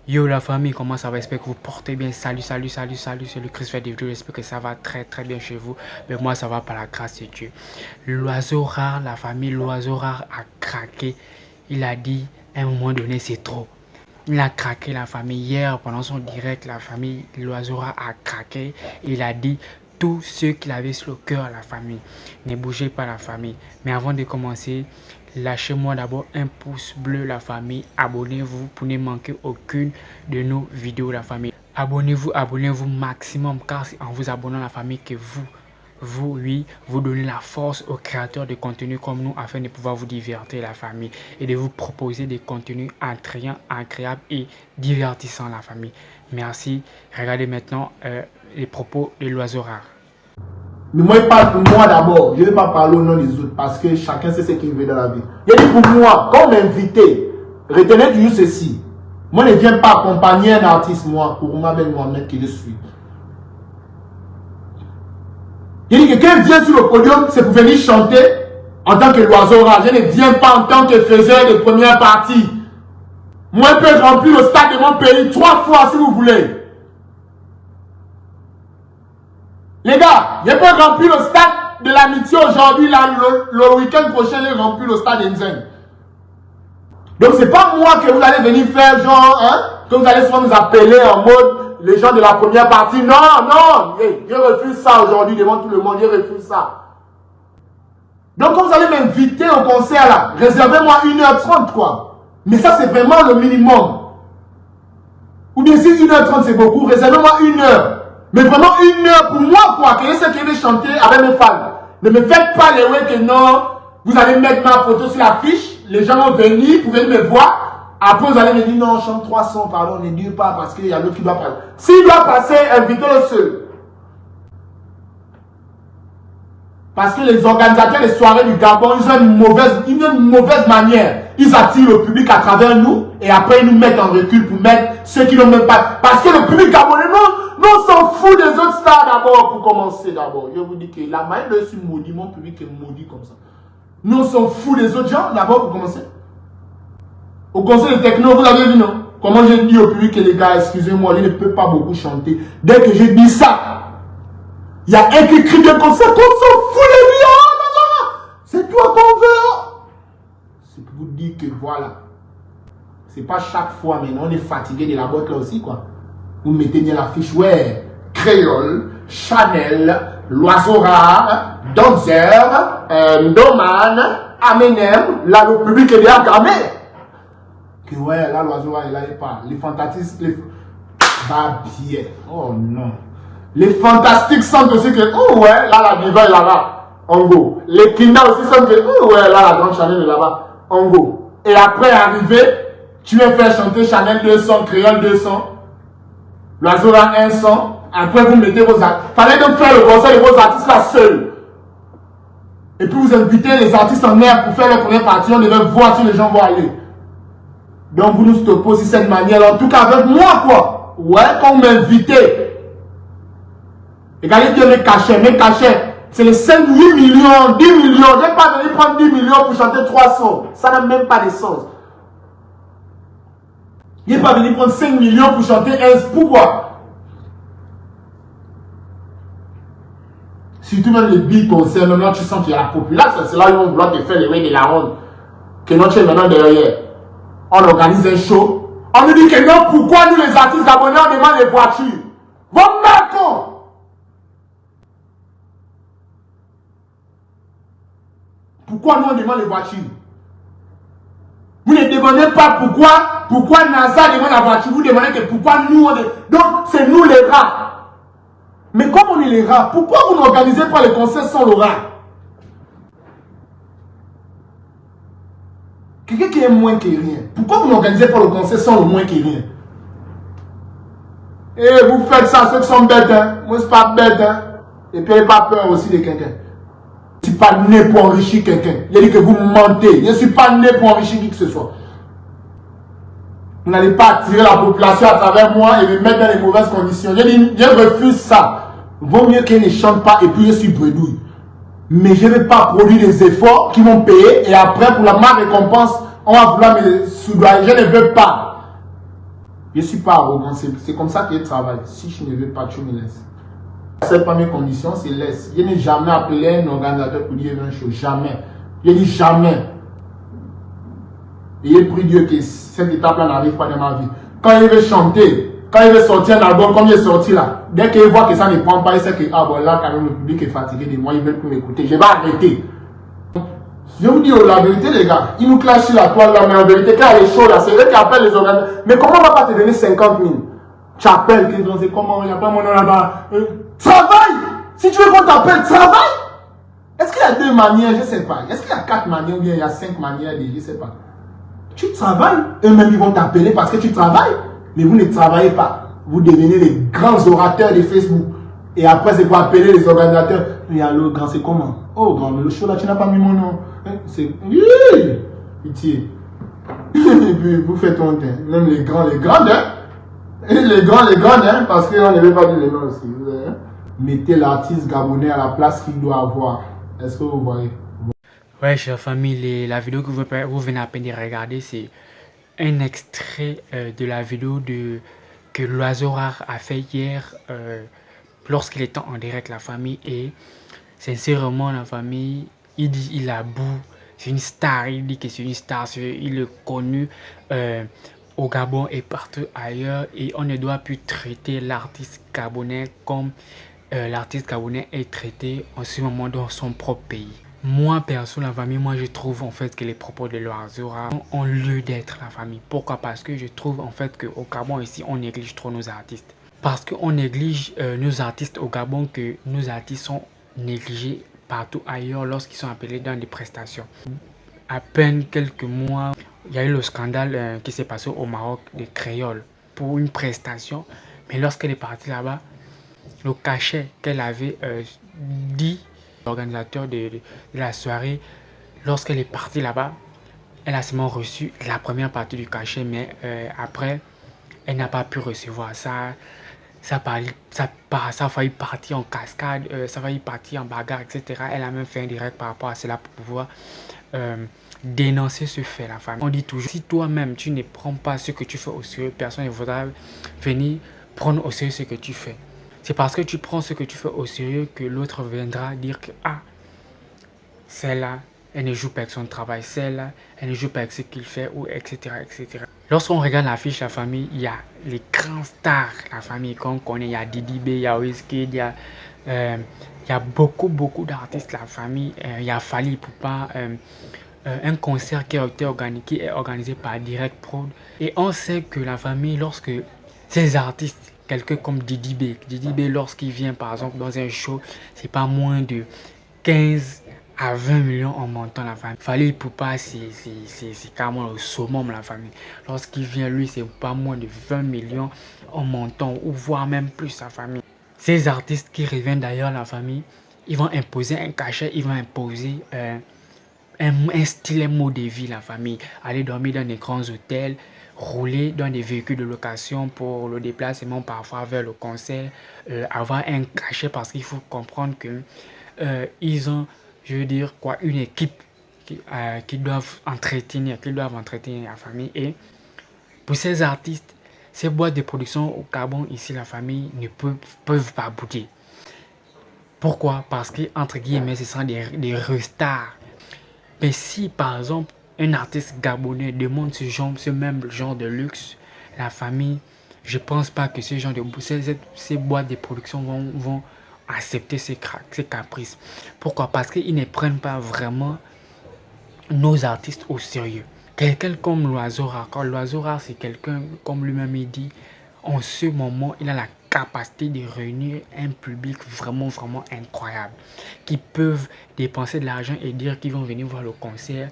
Yo la famille, comment ça va? J'espère que vous portez bien. Salut, c'est le Christ fait des vidéos. J'espère que ça va très bien chez vous. Mais moi, ça va par la grâce de Dieu. L'oiseau rare, la famille, l'oiseau rare a craqué. Il a dit, à un moment donné, c'est trop. Il a craqué la famille. Hier, pendant son direct, la famille, l'oiseau rare a craqué. Il a dit, tous ceux qu'il avait sur le cœur, la famille. Ne bougez pas la famille. Mais avant de commencer, lâchez-moi d'abord un pouce bleu la famille. Abonnez-vous pour ne manquer aucune de nos vidéos la famille. Abonnez-vous maximum car c'est en vous abonnant la famille que vous donnez la force aux créateurs de contenu comme nous afin de pouvoir vous divertir la famille et de vous proposer des contenus attrayants, agréables et divertissants la famille. Merci. Regardez maintenant les propos de l'oiseau rare. Mais moi, il parle pour moi d'abord. Je ne vais pas parler au nom des autres parce que chacun sait ce qu'il veut dans la vie. Il dit pour moi, quand on m'invite, retenez toujours ceci. Moi, ne viens pas accompagner un artiste, moi, pour moi-même qui le suis. Il dit que quand il vient sur le podium, c'est pour venir chanter en tant que l'oiseau rare. Je ne viens pas en tant que faiseur de première partie. Moi, je peux remplir le stade de mon pays 3 fois si vous voulez. Les gars, je peux remplir le stade de l'amitié aujourd'hui, le week-end prochain, je remplis le stade d'Enzen. Donc, c'est pas moi que vous allez venir faire genre, hein, que vous allez souvent nous appeler en mode les gens de la première partie. Non, je refuse ça aujourd'hui devant tout le monde, je refuse ça. Donc, quand vous allez m'inviter au concert là, réservez-moi 1h30 quoi. Mais ça, c'est vraiment le minimum. Ou bien si 1h30 c'est beaucoup, réservez-moi 1h. Mais vraiment 1h pour moi, quoi. Que je sais que je vais chanter avec mes fans. Ne me faites pas les ouais que non. Vous allez mettre ma photo sur l'affiche. Les gens vont venir, vous venez me voir. Après, vous allez me dire non, chante 300, pardon, ne dis pas parce qu'il y a l'autre qui doit passer. S'il doit passer, invitez-le seul. Parce que les organisateurs des soirées du Gabon, ils ont une mauvaise manière. Ils attirent le public à travers nous et après ils nous mettent en recul pour mettre ceux qui n'ont même pas. Parce que le public gabonais, non, on s'en fout des autres stars d'abord pour commencer d'abord. Je vous dis que la manière de se maudit, mon public est maudit comme ça. Nous on s'en fout des autres gens d'abord pour commencer. Au conseil de techno, vous avez vu non? Comment j'ai dit au public que les gars, excusez-moi, je ne peux pas beaucoup chanter. Dès que j'ai dit ça, il y a un qui crie de concert, qu'on s'en fout les lions, c'est toi qu'on veut. C'est pour vous dire que voilà, c'est pas chaque fois maintenant, on est fatigué de la boîte là aussi quoi. Vous mettez bien l'affiche, ouais, Créole, Chanel, l'oiseau rare, Danzer, Ndoman, Amenem, là le public est bien gamé. Que ouais, là l'oiseau rare, il est pas. Les fantastiques, les... Bah bien, oh non. Les fantastiques sentent aussi que, oh ouais, là la diva est là-bas, en go. Les Kina aussi sentent que, oh ouais, là la grande Chanel est là-bas, en go. Et après arriver, tu vas faire chanter Chanel 200, Créole 200, l'oiseau là 100. Après vous mettez vos artistes. Fallait donc faire le concert de vos artistes là seuls. Et puis vous invitez les artistes en air pour faire la première partie, on devait voir si les gens vont aller. Donc vous nous stoppez aussi cette manière, en tout cas avec moi quoi. Ouais, quand vous m'invitez. Regardez bien mes cachets, c'est les 5, 8 millions, 10 millions. Je n'ai pas venu prendre 10 millions pour chanter 300. Ça n'a même pas de sens. Je n'ai pas venu prendre 5 millions pour chanter 1. Pourquoi? Surtout même les big concerts, maintenant tu sens qu'il y a la population, c'est là où ils vont vouloir te faire les rues de la ronde. Que non, tu es maintenant derrière. On organise un show. On nous dit que non, pourquoi nous les artistes abonnés, on demande les voitures? Vos marcons! Pourquoi nous on demande les voitures? Vous ne demandez pas pourquoi NASA demande la voiture, vous demandez que pourquoi nous on est... Donc c'est nous les rats. Mais comme on est les rats, pourquoi vous n'organisez pas les concerts sans le rat? Quelqu'un qui est moins que rien. Pourquoi vous n'organisez pas le concert sans le moins que rien? Et vous faites ça, ceux qui sont bêtes, hein. Moi c'est pas bête, hein. Et puis pas peur aussi de quelqu'un. Je ne suis pas né pour enrichir quelqu'un. Il a dit que vous mentez. Je ne suis pas né pour enrichir qui que ce soit. Vous n'allez pas attirer la population à travers moi et me mettre dans les mauvaises conditions. Je refuse ça. Vaut mieux qu'elle ne chante pas et puis je suis bredouille. Mais je ne vais pas produire des efforts qui vont payer et après pour ma récompense, on va vouloir me soudoyer. Je ne veux pas. Je ne suis pas arrogant, c'est comme ça que je travaille. Si je ne veux pas, tu me laisses. Cette première condition, c'est laisse. Je n'ai jamais appelé un organisateur pour dire une chose. Jamais. Je dis jamais. Et j'ai pris Dieu que cette étape-là n'arrive pas dans ma vie. Quand il veut chanter, quand il veut sortir un album comme il est sorti là, dès qu'il voit que ça ne prend pas, il sait que ah bon là quand même le public est fatigué de moi, il ne veut plus m'écouter. Je vais arrêter. Je vous dis la vérité les gars, ils nous clashent sur la toile là, mais en vérité quand elle est chaude là, c'est eux qui appellent les organisateurs. Mais comment on va pas te donner 50 000? Tu appelles, c'est comment, il n'y a pas mon nom là-bas. Travaille! Si tu veux qu'on t'appelle, travaille! Est-ce qu'il y a 2 manières? Je ne sais pas. Est-ce qu'il y a 4 manières ou bien il y a 5 manières? Je ne sais pas. Tu travailles, eux-mêmes ils vont t'appeler parce que tu travailles, mais vous ne travaillez pas. Vous devenez les grands orateurs de Facebook. Et après, c'est pour appeler les organisateurs. Mais allô, grand, c'est comment? Oh, grand, le show là, tu n'as pas mis mon nom. C'est. Pitié. Et puis, vous faites honte. Même les grands, hein? Et les grands, hein? Parce qu'on ne veut pas dire les noms aussi. Mettez l'artiste gabonais à la place qu'il doit avoir. Est-ce que vous voyez? Ouais, chère famille, la vidéo que vous venez à peine de regarder, c'est un extrait de la vidéo que l'Oiseau Rare a fait hier lorsqu'il était en direct la famille. Et sincèrement, la famille, il dit il a beau, c'est une star, il dit que c'est une star, il est connu au Gabon et partout ailleurs. Et on ne doit plus traiter l'artiste gabonais comme l'artiste gabonais est traité en ce moment dans son propre pays. Moi, perso, la famille, moi, je trouve en fait que les propos de l'Oiseau Rare ont lieu d'être la famille. Pourquoi? Parce que je trouve en fait qu'au Gabon, ici, on néglige trop nos artistes. Parce qu'on néglige nos artistes au Gabon, que nos artistes sont négligés partout ailleurs lorsqu'ils sont appelés dans des prestations. À peine quelques mois, il y a eu le scandale qui s'est passé au Maroc des créoles pour une prestation. Mais lorsqu'elle est partie là-bas, le cachet qu'elle avait dit l'organisateur de la soirée, lorsqu'elle est partie là-bas, elle a seulement reçu la première partie du cachet, mais après, elle n'a pas pu recevoir ça. Ça a failli partir en cascade, ça a failli partir en bagarre, etc. Elle a même fait un direct par rapport à cela pour pouvoir dénoncer ce fait, la famille. On dit toujours, si toi-même tu ne prends pas ce que tu fais au sérieux, personne ne voudra venir prendre au sérieux ce que tu fais. C'est parce que tu prends ce que tu fais au sérieux que l'autre viendra dire que ah, celle-là, elle ne joue pas avec son travail, celle-là, elle ne joue pas avec ce qu'il fait, ou etc. etc. Lorsqu'on regarde l'affiche, la famille, il y a les grands stars, la famille qu'on connaît, il y a Didi B, il y a Wizkid, il y a beaucoup d'artistes, la famille, il y a Fally Ipupa, un concert qui est organisé par Direct Prod. Et on sait que la famille, lorsque ces artistes, quelqu'un comme Didi B, lorsqu'il vient par exemple dans un show, c'est pas moins de 15 à 20 millions en montant, la famille. Fally Ipupa, c'est carrément le summum, la famille. Lorsqu'il vient, lui, c'est pas moins de 20 millions en montant, ou voire même plus, la famille. Ces artistes qui reviennent d'ailleurs, la famille, ils vont imposer un cachet, ils vont imposer un style, un mode de vie, la famille. Aller dormir dans des grands hôtels, rouler dans des véhicules de location pour le déplacement parfois vers le concert, avoir un cachet, parce qu'il faut comprendre que ils ont, je veux dire quoi, une équipe qui doivent entretenir la famille. Et pour ces artistes, ces boîtes de production au Gabon, ici, la famille ne peuvent pas bouger. Pourquoi? Parce que, entre guillemets, ce sont des restars. Mais si, par exemple, un artiste gabonais demande ce même genre de luxe, la famille, je pense pas que ces boîtes de production vont accepter ces caprices. Pourquoi? Parce qu'ils ne prennent pas vraiment nos artistes au sérieux. Quelqu'un comme l'Oiseau Rare, quand l'Oiseau Rare, c'est quelqu'un, comme lui-même il dit, en ce moment, il a la capacité de réunir un public vraiment incroyable, qui peuvent dépenser de l'argent et dire qu'ils vont venir voir le concert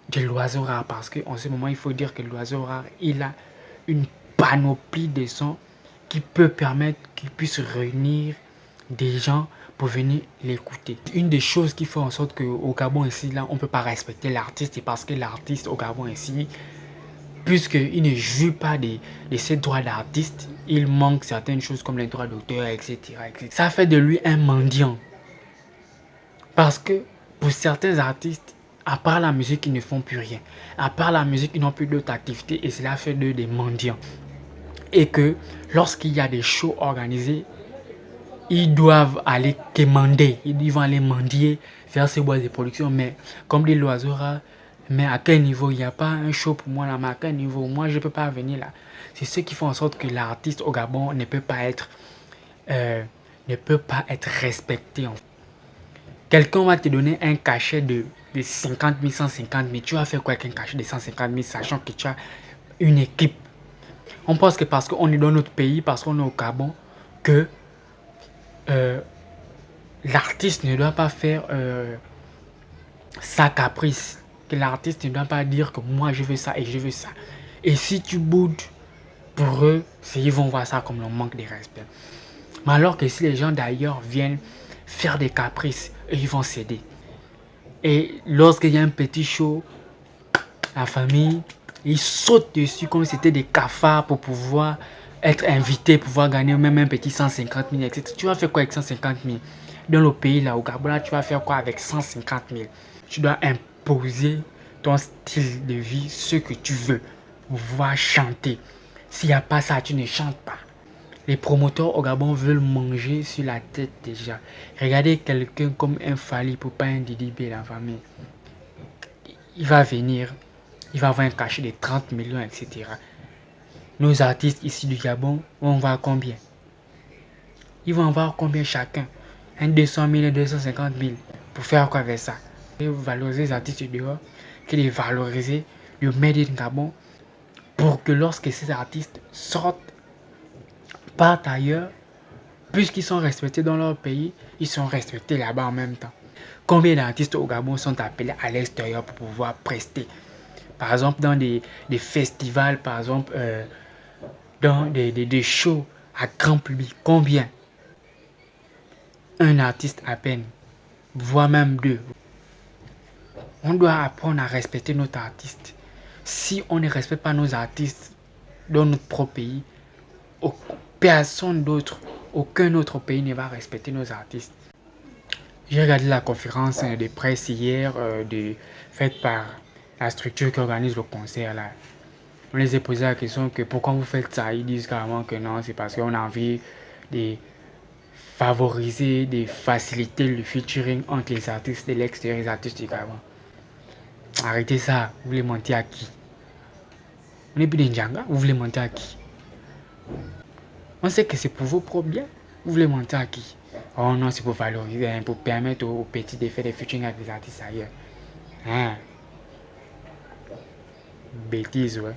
de l'Oiseau Rare, parce qu'en ce moment, il faut dire que l'Oiseau Rare, il a une panoplie de sons qui peut permettre qu'il puisse réunir des gens pour venir l'écouter. Une des choses qui fait en sorte qu'au Gabon ici, là, on ne peut pas respecter l'artiste, c'est parce que l'artiste au Gabon ici, puisqu'il ne joue pas de ses droits d'artiste, il manque certaines choses comme les droits d'auteur, etc., etc. Ça fait de lui un mendiant. Parce que pour certains artistes, à part la musique, ils ne font plus rien. À part la musique, ils n'ont plus d'autres activités et cela fait d'eux des mendiants. Et que lorsqu'il y a des shows organisés, ils doivent aller quémander, ils vont aller mendier, faire ces boîtes de production. Mais comme dit l'oiseau rare, mais à quel niveau? Il n'y a pas un show pour moi là, mais à quel niveau? Moi, je ne peux pas venir là. C'est ce qui fait en sorte que l'artiste au Gabon ne peut pas être respecté. Quelqu'un va te donner un cachet de 50 000, 150 000. Tu vas faire quoi avec un cachet de 150 000, sachant que tu as une équipe? On pense que parce qu'on est dans notre pays, parce qu'on est au Gabon, que l'artiste ne doit pas faire sa caprice. Que l'artiste ne doit pas dire que moi je veux ça et je veux ça. Et si tu boudes, pour eux, ils vont voir ça comme un manque de respect. Mais alors que si les gens d'ailleurs viennent faire des caprices, ils vont céder. Et lorsqu'il y a un petit show, la famille, ils sautent dessus comme si c'était des cafards pour pouvoir être invités, pouvoir gagner même un petit 150 000, etc. Tu vas faire quoi avec 150 000? Dans le pays là, au Gabon, là, tu vas faire quoi avec 150 000? Tu dois imposer ton style de vie, ce que tu veux, pouvoir chanter. S'il n'y a pas ça, tu ne chantes pas. Les promoteurs au Gabon veulent manger sur la tête déjà. Regardez quelqu'un comme un Fally pour pas un Didi B, la famille. Il va venir, il va avoir un cachet de 30 millions, etc. Nos artistes ici du Gabon vont voir combien? Ils vont avoir combien chacun? Un 200 000, 250 000. Pour faire quoi avec ça? Et valoriser les artistes du dehors, que les valoriser, le Made in Gabon, pour que lorsque ces artistes sortent, partent ailleurs, puisqu'ils sont respectés dans leur pays, ils sont respectés là-bas en même temps. Combien d'artistes au Gabon sont appelés à l'extérieur pour pouvoir prester? Par exemple, dans des festivals, par exemple, dans des shows à grand public. Combien? Un artiste à peine, voire même deux. On doit apprendre à respecter notre artiste. Si on ne respecte pas nos artistes dans notre propre pays, personne d'autre, aucun autre pays ne va respecter nos artistes. J'ai regardé la conférence de presse hier faite par la structure qui organise le concert là. On les a posé la question que pourquoi vous faites ça? Ils disent carrément que non, c'est parce qu'on a envie de favoriser, de faciliter le featuring entre les artistes de l'extérieur et les artistes du Gabon. Arrêtez ça, vous voulez mentir à qui? On est plus d'Indjanga, vous voulez mentir à qui? On sait que c'est pour vos propres biens, vous voulez mentir à qui? Oh non, c'est pour valoriser, pour permettre aux petits de faire des featuring avec les artistes ailleurs. Hein? Bêtise, ouais.